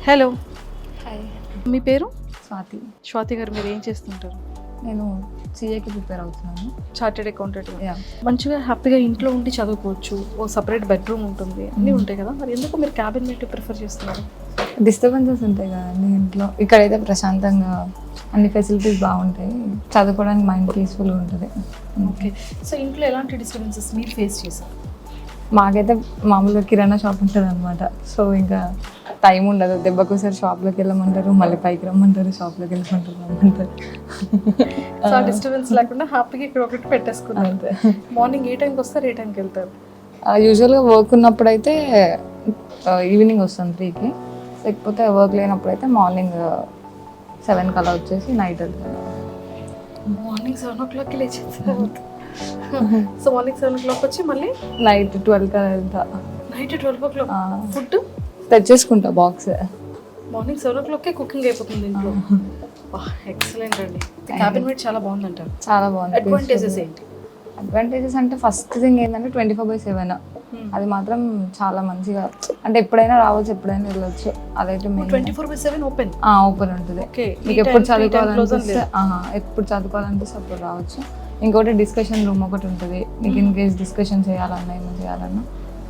Hello, hi, మీ పేరు? స్వాతి. స్వాతి గారు, మీరు ఏం చేస్తుంటారు? నేను సిఏకి ప్రిపేర్ అవుతున్నాను. Chartered accountant. యా, మంచిగా హ్యాపీగా ఇంట్లో ఉండి చదువుకోవచ్చు, ఓ సపరేట్ బెడ్రూమ్ ఉంటుంది, అన్నీ ఉంటాయి కదా. మరి ఎందుకు మీరు క్యాబిన్ మేట్ ప్రిఫర్ చేస్తున్నారు? డిస్టర్బెన్సెస్ ఉంటాయి కదండి ఇంట్లో. ఇక్కడైతే ప్రశాంతంగా అన్ని ఫెసిలిటీస్ బాగుంటాయి, చదువుకోవడానికి మైండ్ పీస్ఫుల్గా ఉంటుంది. ఓకే, సో ఇంట్లో ఎలాంటి డిస్టర్బెన్సెస్ మీరు ఫేస్ చేశారు? మాకైతే మామూలుగా కిరాణా షాప్ ఉంటుంది అనమాట. సో ఇంకా టైం ఉండదు, దెబ్బకోసారి షాప్లోకి వెళ్ళమంటారు, మళ్ళీ పైకి రమ్మంటారు, షాప్లోకి వెళ్ళమంటారు, రమ్మంటారు. సో ఆ డిస్టర్బెన్స్ లేకుండా హ్యాపీగా ఇక్కడ ఒకటి పెట్టేసుకున్నారు. మార్నింగ్ ఏ టైంకి వస్తారు, ఏ టైంకి వెళ్తారు? యూజువల్గా వర్క్ ఉన్నప్పుడు అయితే ఈవినింగ్ వస్తాను 3కి, లేకపోతే వర్క్ లేనప్పుడు అయితే మార్నింగ్ 7కి అలా వచ్చేసి నైట్ వెళ్తాను. మార్నింగ్ 7 o'clockకి లేచేస్తారు. సో మార్నింగ్ 7 o'clock వచ్చి మళ్ళీ నైట్ 12కి అలా వెళ్తా. నైట్ 12 o'clock ఫుడ్ తెచ్చేసుకుంటా బాక్స్. మార్నింగ్ 7 o'clockకే కుకింగ్ అయిపోతుంది ఇంట్లో. ఎక్సలెంట్ అండి. క్యాబిన్ మేట్ చాలా బాగుందంటారు. చాలా బాగుంది. అడ్వాంటేజెస్ ఏంటి? అడ్వాంటేజెస్ అంటే ఫస్ట్ థింగ్ ఏంటంటే 24/7 అది మాత్రం చాలా మంచిగా, అంటే ఎప్పుడైనా రావచ్చు, ఎప్పుడైనా వెళ్ళొచ్చు. అదైతే 24/7 ఓపెన్ ఓపెన్ ఉంటుంది. ఓకే, మీకు ఎప్పుడు చదువుకోవాలనిపిస్తే ఎప్పుడు చదువుకోవాలనిపిస్తే అప్పుడు రావచ్చు. ఇంకోటి డిస్కషన్ రూమ్ ఒకటి ఉంటుంది. మీకు ఇన్ కేస్ డిస్కషన్ చేయాలన్నా ఏమైనా చేయాలన్నా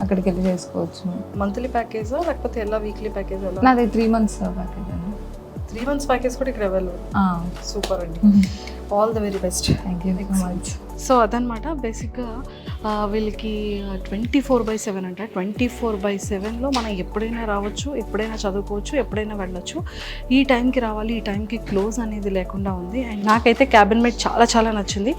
అక్కడికి వెళ్ళి చేసుకోవచ్చు. మంత్లీ ప్యాకేజా లేకపోతే ఎలా వీక్లీ ప్యాకేజ్? ఎలా? నాది 3 months ప్యాకేజ్ అండి. 3 months ప్యాకేజ్ కూడా ఇక్కడ అవైలబుల్. సూపర్ అండి, all the very best. Thank you so much. So అదనమాట బేసిక్గా వీళ్ళకి 24/7 అంట. 24/7లో మనం ఎప్పుడైనా రావచ్చు, ఎప్పుడైనా చదువుకోవచ్చు, ఎప్పుడైనా వెళ్ళొచ్చు. ఈ టైంకి రావాలి, ఈ టైంకి క్లోజ్ అనేది లేకుండా ఉంది. అండ్ నాకైతే క్యాబిన్ మేట్ చాలా చాలా నచ్చింది.